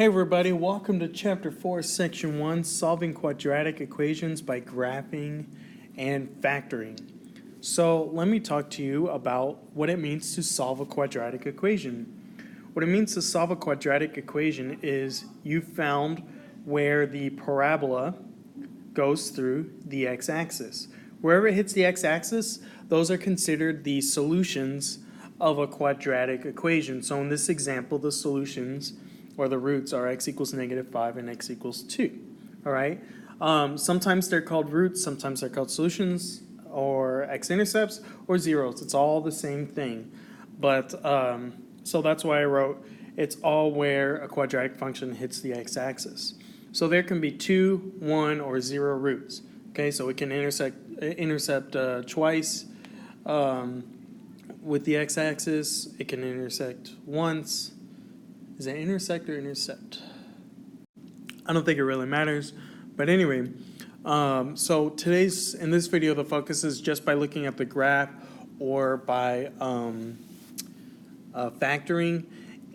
Hey everybody, welcome to Chapter 4, Section 1, Solving Quadratic Equations by Graphing and Factoring. So let me talk to you about what it means to solve a quadratic equation. What it means to solve a quadratic equation is you found where the parabola goes through the x-axis. Wherever it hits the x-axis, those are considered the solutions of a quadratic equation. So in this example, the solutions or the roots are x equals -5 and x equals 2. All right. Sometimes they're called roots, sometimes they're called solutions, or x-intercepts, or zeros. It's all the same thing. But so that's why I wrote it's all where a quadratic function hits the x-axis. So there can be 2, 1, or 0 roots. Okay, so it can intercept twice with the x-axis. It can intersect once. Is it intersect or intercept? I don't think it really matters. But anyway, so in this video, the focus is just by looking at the graph or by factoring.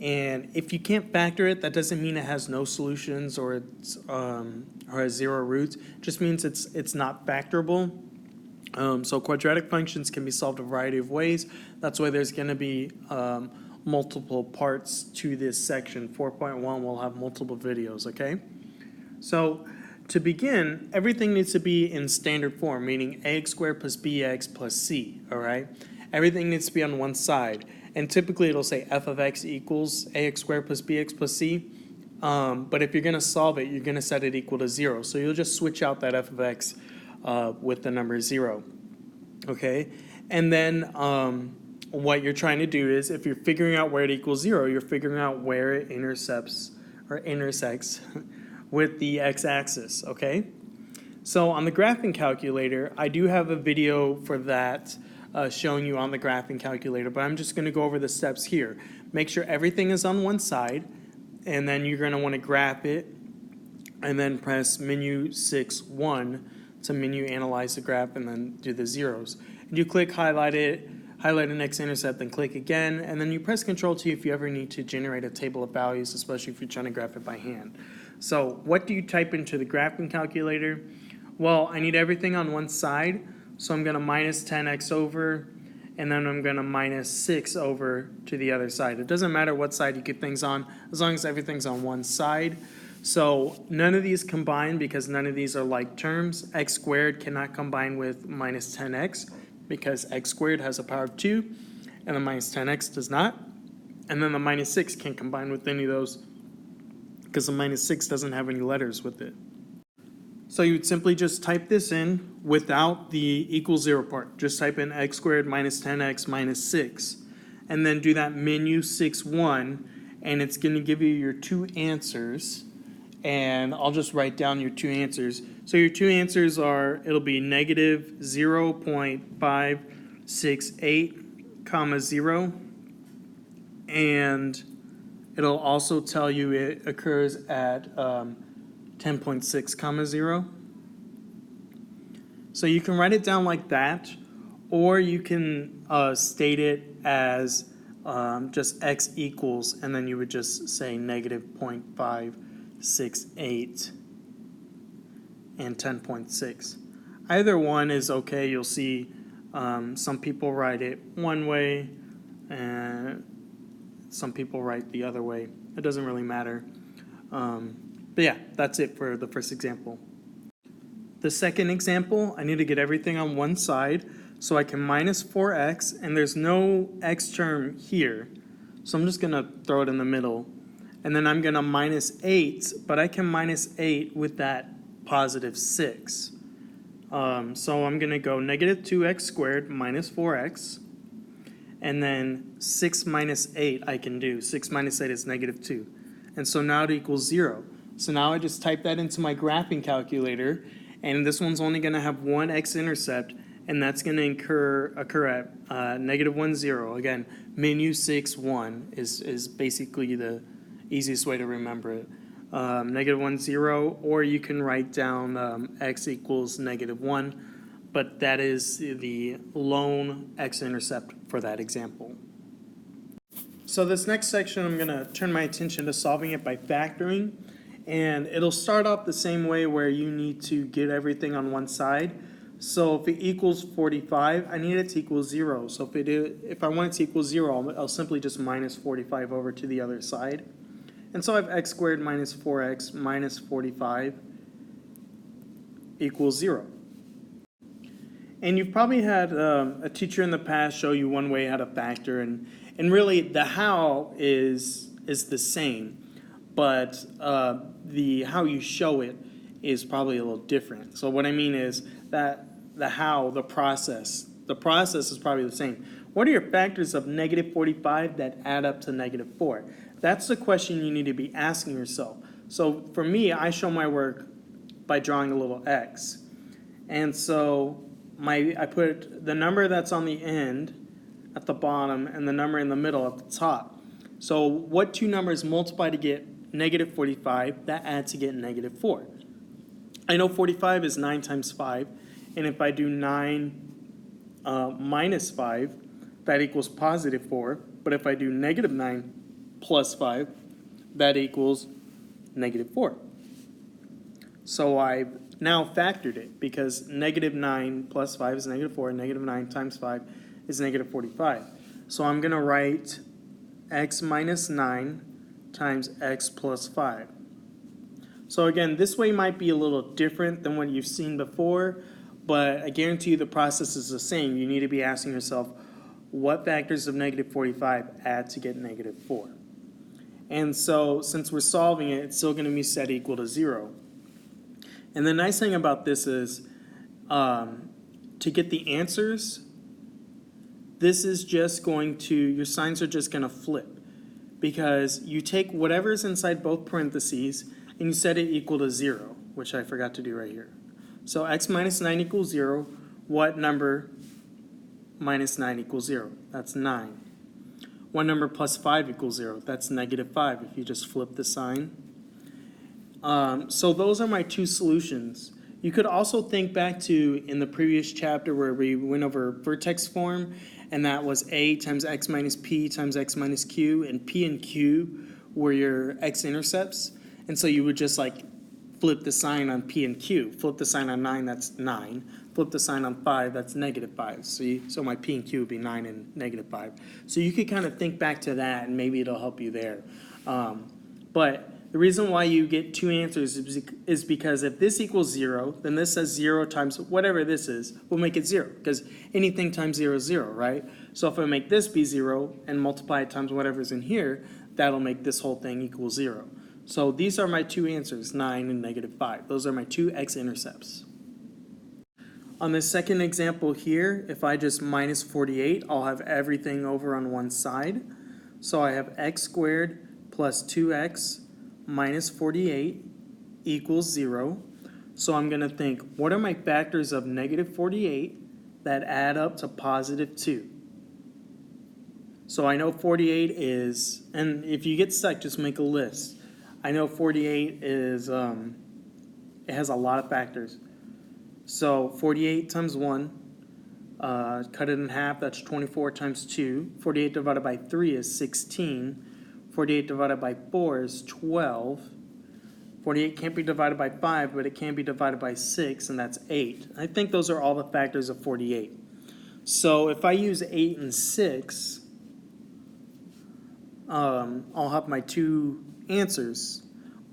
And if you can't factor it, that doesn't mean it has no solutions or it's or has 0 roots. It just means it's not factorable. So quadratic functions can be solved a variety of ways. That's why there's going to be multiple parts to this section. 4.1 will have multiple videos, okay? So to begin, everything needs to be in standard form, meaning ax squared plus bx plus c, all right? Everything needs to be on one side. And typically it'll say f of x equals ax squared plus bx plus c. But if you're going to solve it, you're going to set it equal to 0. So you'll just switch out that f of x with the number 0, okay? And then what you're trying to do is, if you're figuring out where it equals 0, you're figuring out where it intercepts or intersects with the x-axis, okay? So on the graphing calculator, I do have a video for that showing you on the graphing calculator, but I'm just going to go over the steps here. Make sure everything is on one side, and then you're going to want to graph it, and then press menu 6-1 to menu analyze the graph, and then do the zeros. And you click highlight it, highlight an x-intercept, then click again, and then you press Control-T if you ever need to generate a table of values, especially if you're trying to graph it by hand. So what do you type into the graphing calculator? Well, I need everything on one side, so I'm going to minus 10x over, and then I'm going to minus 6 over to the other side. It doesn't matter what side you get things on, as long as everything's on one side. So none of these combine because none of these are like terms. X squared cannot combine with minus 10x because x squared has a power of 2, and the minus 10x does not. And then the minus 6 can't combine with any of those because the minus 6 doesn't have any letters with it. So you would simply just type this in without the equal 0 part. Just type in x squared minus 10x minus 6. And then do that menu 6-1, and it's going to give you your two answers. And I'll just write down your two answers. So your two answers are, it'll be negative 0.568, comma 0. And it'll also tell you it occurs at 10.6, comma 0. So you can write it down like that, or you can state it as just x equals, and then you would just say negative 0.568 and 10.6. Either one is okay. You'll see some people write it one way and some people write the other way. It doesn't really matter. But yeah, that's it for the first example. The second example, I need to get everything on one side, so I can minus 4x, and there's no x term here. So I'm just going to throw it in the middle. And then I'm going to minus 8, but I can minus 8 with that positive 6. So I'm going to go negative 2x squared minus 4x. And then 6 minus 8 I can do. 6 minus 8 is negative 2. And so now it equals 0. So now I just type that into my graphing calculator. And this one's only going to have one x-intercept. And that's going to occur at negative 1, 0. Again, menu 6-1 is basically the easiest way to remember it. Negative 1, 0, or you can write down x equals negative 1, but that is the lone x-intercept for that example. So this next section, I'm going to turn my attention to solving it by factoring. And it'll start off the same way where you need to get everything on one side. So if it equals 45, I need it to equal 0. So if I want it to equal 0, I'll simply just minus 45 over to the other side. And so I have x squared minus 4x minus 45 equals 0. And you've probably had a teacher in the past show you one way how to factor, and really the how is the same, but the how you show it is probably a little different. So what I mean is that the how, the process is probably the same. What are your factors of negative 45 that add up to negative 4? That's the question you need to be asking yourself. So for me, I show my work by drawing a little x. And so I put the number that's on the end at the bottom and the number in the middle at the top. So what two numbers multiply to get negative 45, that adds to get negative 4. I know 45 is 9 times 5, and if I do 9 minus 5, that equals positive 4. But if I do negative 9 plus 5, that equals negative 4. So I've now factored it because negative 9 plus 5 is negative 4, and negative 9 times 5 is negative 45. So I'm going to write x minus 9 times x plus 5. So again, this way might be a little different than what you've seen before, but I guarantee you the process is the same. You need to be asking yourself, what factors of negative 45 add to get negative 4? And so since we're solving it, it's still going to be set equal to 0. And the nice thing about this is to get the answers, this is just going to, your signs are just going to flip, because you take whatever's inside both parentheses and you set it equal to 0, which I forgot to do right here. So x minus 9 equals 0. What number minus 9 equals 0? That's 9. What number plus 5 equals 0? That's negative 5 if you just flip the sign. So those are my two solutions. You could also think back to in the previous chapter where we went over vertex form, and that was a times x minus p times x minus q, and p and q were your x-intercepts. And so you would just like flip the sign on p and q. Flip the sign on 9, that's 9. Flip the sign on 5, that's negative 5. So my p and q would be 9 and negative 5. So you could kind of think back to that, and maybe it'll help you there. But the reason why you get two answers is because if this equals 0, then this says 0 times whatever this is, we'll make it 0, because anything times 0 is 0, right? So if I make this be 0 and multiply it times whatever's in here, that'll make this whole thing equal 0. So these are my two answers, 9 and negative 5. Those are my two x-intercepts. On this second example here, if I just minus 48, I'll have everything over on one side. So I have x squared plus 2x minus 48 equals 0. So I'm going to think, what are my factors of negative 48 that add up to positive 2? So I know 48 is, and if you get stuck, just make a list. I know 48 is, it has a lot of factors. So 48 times 1, cut it in half, that's 24 times 2. 48 divided by 3 is 16. 48 divided by 4 is 12. 48 can't be divided by 5, but it can be divided by 6, and that's 8. I think those are all the factors of 48. So if I use 8 and 6, I'll have my two answers.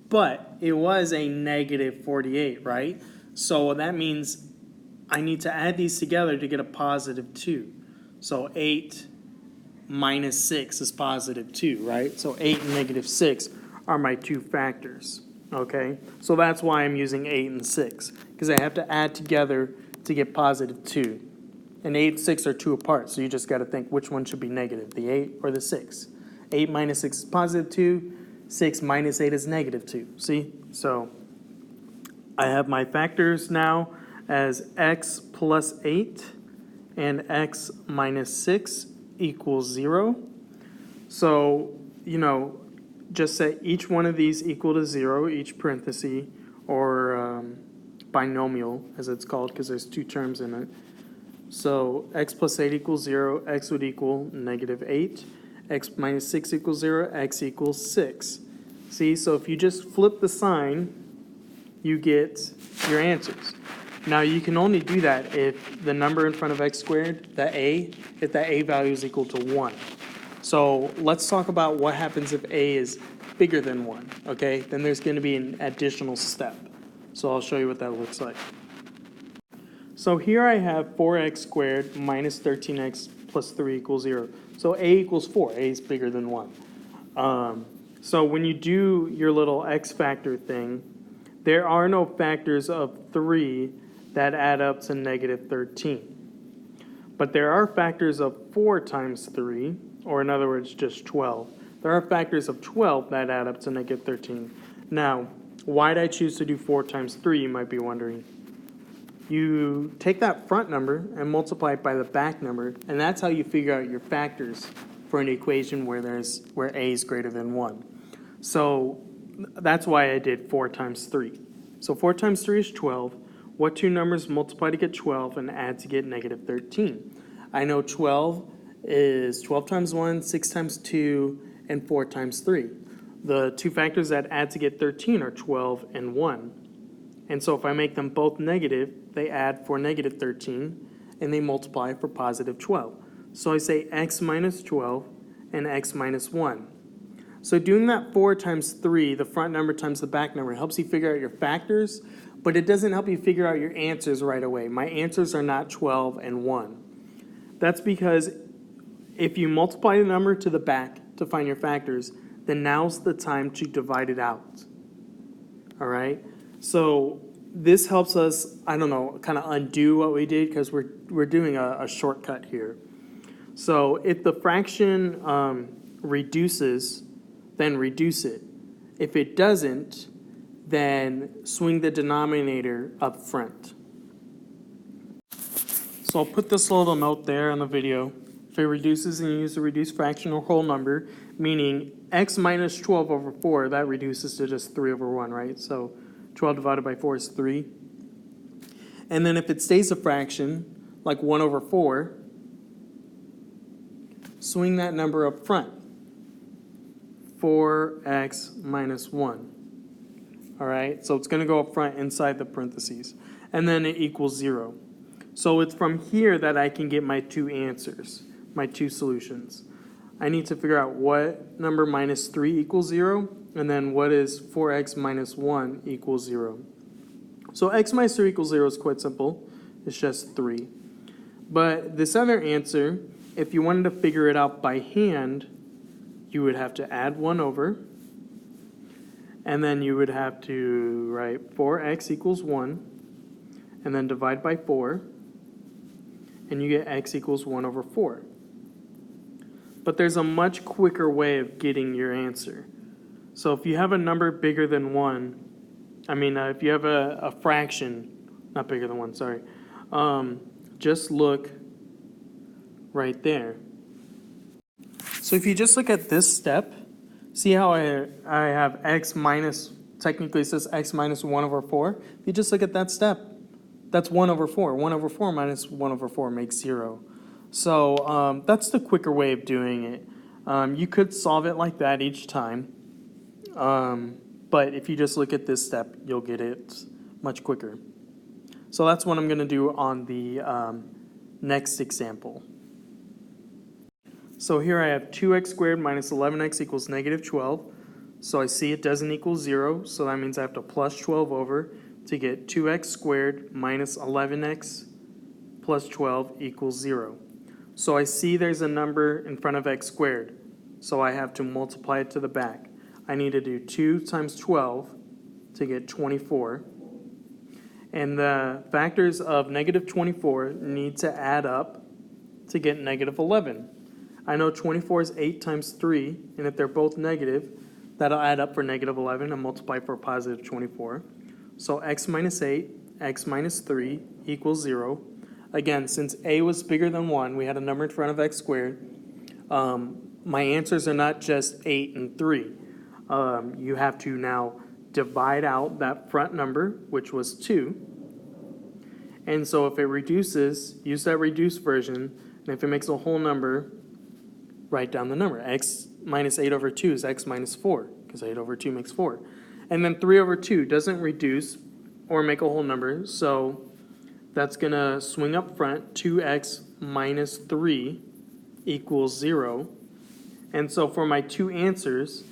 But it was a negative 48, right? So that means I need to add these together to get a positive 2. So 8 minus 6 is positive 2, right? So 8 and negative 6 are my two factors, okay? So that's why I'm using 8 and 6, because I have to add together to get positive 2. And 8 and 6 are 2 apart, so you just got to think which one should be negative, the 8 or the 6. 8 minus 6 is positive 2. 6 minus 8 is negative 2. See? So I have my factors now as x plus 8 and x minus 6 equals 0. So, just set each one of these equal to 0, each parenthesis, or binomial, as it's called, because there's two terms in it. So x plus 8 equals 0, x would equal negative 8. x minus 6 equals 0, x equals 6. See, so if you just flip the sign, you get your answers. Now you can only do that if the number in front of x squared, if the a value is equal to 1. So let's talk about what happens if a is bigger than 1, okay? Then there's going to be an additional step. So I'll show you what that looks like. So here I have 4x squared minus 13x plus 3 equals 0. So a equals 4. A is bigger than 1. So when you do your little x factor thing, there are no factors of 3 that add up to negative 13. But there are factors of 4 times 3, or in other words, just 12. There are factors of 12 that add up to negative 13. Now, why did I choose to do 4 times 3, you might be wondering. You take that front number and multiply it by the back number, and that's how you figure out your factors for an equation where a is greater than 1. So that's why I did 4 times 3. So 4 times 3 is 12. What two numbers multiply to get 12 and add to get negative 13? I know 12 is 12 times 1, 6 times 2, and 4 times 3. The two factors that add to get 13 are 12 and 1. And so if I make them both negative, they add for negative 13, and they multiply for positive 12. So I say x minus 12 and x minus 1. So doing that 4 times 3, the front number times the back number, helps you figure out your factors, but it doesn't help you figure out your answers right away. My answers are not 12 and 1. That's because if you multiply the number to the back to find your factors, then now's the time to divide it out. All right? So this helps us, I don't know, kind of undo what we did because we're doing a shortcut here. So if the fraction reduces, then reduce it. If it doesn't, then swing the denominator up front. So I'll put this little note there in the video. If it reduces and you use a reduced fraction or whole number, meaning x minus 12 over 4, that reduces to just 3 over 1, right? So 12 divided by 4 is 3. And then if it stays a fraction, like 1 over 4, swing that number up front. 4x minus 1. All right, so it's going to go up front inside the parentheses. And then it equals 0. So it's from here that I can get my two answers, my two solutions. I need to figure out what number minus 3 equals 0, and then what is 4x minus 1 equals 0. So x minus 3 equals 0 is quite simple. It's just 3. But this other answer, if you wanted to figure it out by hand, you would have to add 1 over, and then you would have to write 4x equals 1, and then divide by 4, and you get x equals 1 over 4. But there's a much quicker way of getting your answer. So if you have a number bigger than 1, if you have a fraction, not bigger than 1, sorry, just look right there. So if you just look at this step, see how I have x minus, technically it says x minus 1 over 4. If you just look at that step, that's 1 over 4. 1 over 4 minus 1 over 4 makes 0. So that's the quicker way of doing it. You could solve it like that each time. But if you just look at this step, you'll get it much quicker. So that's what I'm going to do on the next example. So here I have 2x squared minus 11x equals negative 12. So I see it doesn't equal 0, so that means I have to plus 12 over to get 2x squared minus 11x plus 12 equals 0. So I see there's a number in front of x squared, so I have to multiply it to the back. I need to do 2 times 12 to get 24. And the factors of negative 24 need to add up to get negative 11. I know 24 is 8 times 3, and if they're both negative, that'll add up for negative 11 and multiply for positive 24. So x minus 8, x minus 3 equals 0. Again, since a was bigger than 1, we had a number in front of x squared. My answers are not just 8 and 3. You have to now divide out that front number, which was 2. And so if it reduces, use that reduced version. And if it makes a whole number, write down the number. X minus 8 over 2 is x minus 4, because 8 over 2 makes 4. And then 3 over 2 doesn't reduce or make a whole number, so that's going to swing up front. 2x minus 3 equals 0. And so for my two answers,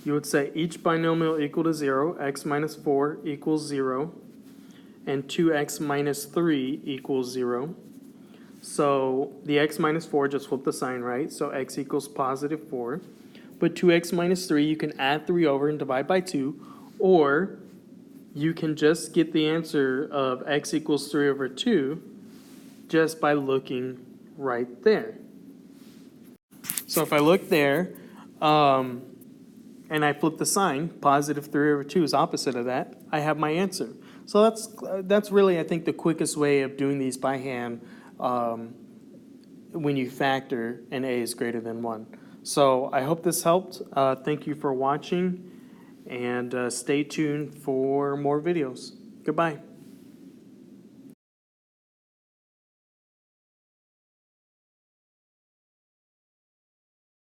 you would say each binomial equal to 0, x minus 4 equals 0, and 2x minus 3 equals 0. So the x minus 4, just flip the sign, right? So x equals positive 4. But 2x minus 3, you can add 3 over and divide by 2, or you can just get the answer of x equals 3 over 2 just by looking right there. So if I look there, and I flip the sign, positive 3 over 2 is opposite of that, I have my answer. So that's really, I think, the quickest way of doing these by hand when you factor and a is greater than 1. So I hope this helped. Thank you for watching, and stay tuned for more videos. Goodbye.